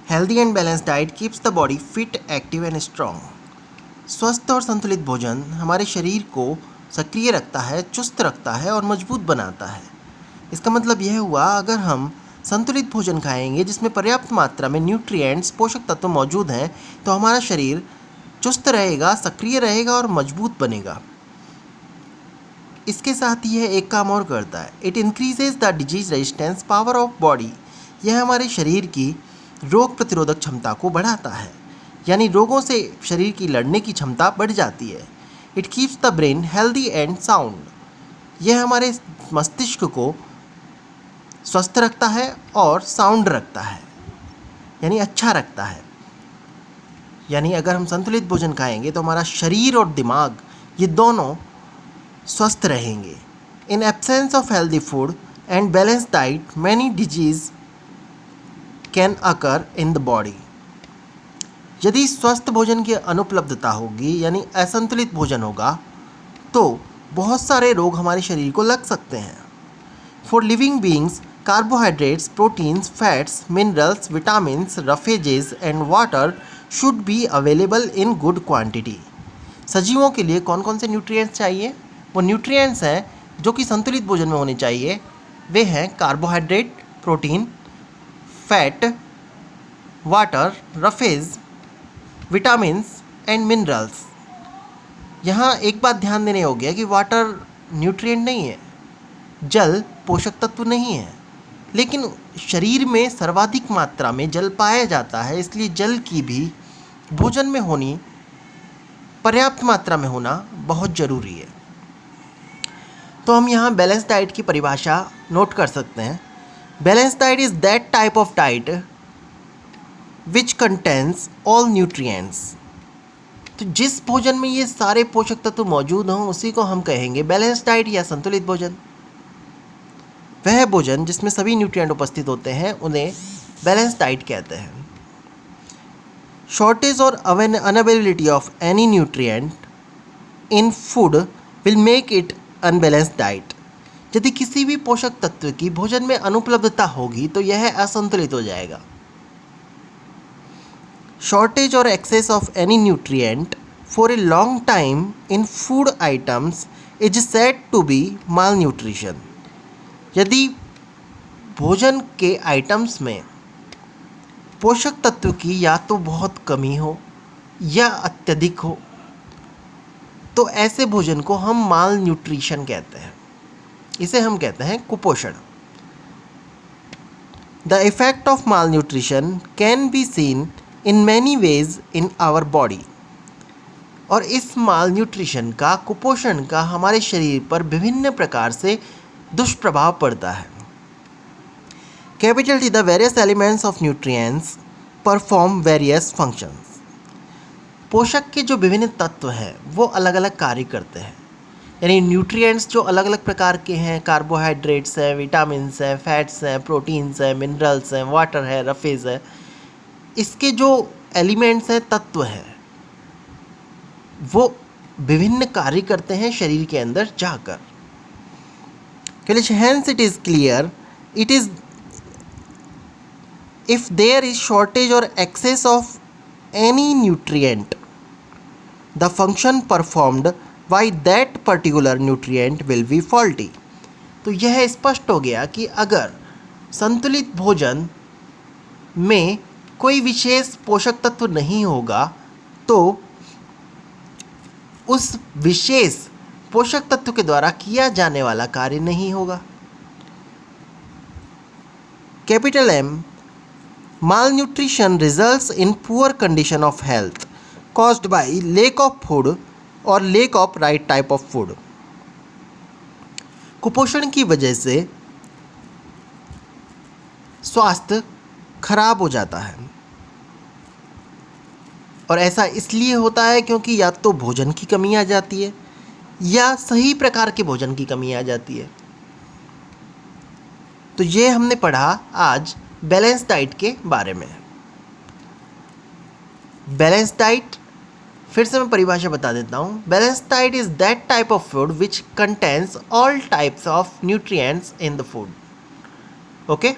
Healthy and balance diet keeps the body fit, active and strong. स्वस्थ और संतुलित भोजन हमारे शरीर को सक्रिय रखता है, चुस्त रखता है और मजबूत बनाता है। इसका मतलब यह हुआ, अगर हम संतुलित भोजन खाएंगे जिसमें पर्याप्त मात्रा में न्यूट्रिएंट्स, पोषक तत्व मौजूद हैं, तो हमारा शरीर चुस्त रहेगा, सक्रिय रहेगा और मजबूत बनेगा। इसके साथ ही यह एक काम और करता है, it increases the disease resistance power of body. यह हमारे शरीर की रोग प्रतिरोधक क्षमता को बढ़ाता है, यानी रोगों से शरीर की लड़ने की क्षमता बढ़ जाती है। It keeps the brain healthy and sound. यह हमारे मस्तिष्क को स्वस्थ रखता है और साउंड रखता है, यानी अच्छा रखता है। यानी अगर हम संतुलित भोजन खाएंगे तो हमारा शरीर और दिमाग ये दोनों स्वस्थ रहेंगे। In absence of healthy food and balance diet many disease can occur in the body. यदि स्वस्थ भोजन की अनुपलब्धता होगी, यानी असंतुलित भोजन होगा, तो बहुत सारे रोग हमारे शरीर को लग सकते हैं। For living beings, carbohydrates, proteins, fats, minerals, vitamins, roughages and water should be available in good quantity। सजीवों के लिए कौन कौन से न्यूट्रिएंट्स चाहिए? वो न्यूट्रिएंट्स हैं जो कि संतुलित भोजन में होने चाहिए। वे हैं carbohydrate, protein, fat, water, roughage, vitamins and minerals. यहाँ एक बात ध्यान देने हो गया कि वाटर न्यूट्रिएंट नहीं है, जल पोषक तत्व नहीं है, लेकिन शरीर में सर्वाधिक मात्रा में जल पाया जाता है, इसलिए जल की भी भोजन में होनी, पर्याप्त मात्रा में होना बहुत ज़रूरी है। तो हम यहाँ बैलेंस डाइट की परिभाषा नोट कर सकते हैं। Balance diet is that type of diet which contains all nutrients. तो जिस भोजन में ये सारे पोषक तत्व मौजूद हों उसी को हम कहेंगे बैलेंस डाइट या संतुलित भोजन। वह भोजन जिसमें सभी न्यूट्रिएंट उपस्थित होते हैं उन्हें बैलेंस डाइट कहते हैं। शॉर्टेज और unavailability of any nutrient in food will make it unbalanced diet. यदि किसी भी पोषक तत्व की भोजन में अनुपलब्धता होगी तो यह असंतुलित हो जाएगा। शॉर्टेज और excess of any nutrient for a long time in food items is said to be malnutrition. यदि भोजन के आइटम्स में पोषक तत्व की या तो बहुत कमी हो या अत्यधिक हो, तो ऐसे भोजन को हम माल न्यूट्रिशन कहते हैं। इसे हम कहते हैं कुपोषण। The effect of malnutrition can be seen in many ways in our body. और इस माल न्यूट्रिशन का, कुपोषण का हमारे शरीर पर विभिन्न प्रकार से दुष्प्रभाव पड़ता है। Capital T, the various elements of nutrients perform various functions. पोषक के जो विभिन्न तत्व हैं वो अलग अलग कार्य करते हैं, यानी न्यूट्रिएंट्स जो अलग अलग प्रकार के हैं, कार्बोहाइड्रेट्स हैं, विटामिन्स हैं, फैट्स हैं, प्रोटीन्स हैं, मिनरल्स हैं, वाटर है, रफेज है, इसके जो एलिमेंट्स हैं, तत्व हैं, वो विभिन्न कार्य करते हैं शरीर के अंदर जाकर। Hence it is clear, it is if there is shortage or excess of any nutrient, the function performed by that particular nutrient will be faulty। तो यह स्पष्ट हो गया कि अगर संतुलित भोजन में कोई विशेष पोषक तत्व नहीं होगा तो उस विशेष पोषक तत्व के द्वारा किया जाने वाला कार्य नहीं होगा। Capital M, malnutrition results in poor condition of health caused by lack of food और lack of right type of food. कुपोषण की वजह से स्वास्थ्य खराब हो जाता है, और ऐसा इसलिए होता है क्योंकि या तो भोजन की कमी आ जाती है या सही प्रकार के भोजन की कमी आ जाती है। तो ये हमने पढ़ा आज बैलेंस डाइट के बारे में। बैलेंस डाइट, फिर से मैं परिभाषा बता देता हूँ। Balance diet is that type of food which contains all types of nutrients in the food. Okay.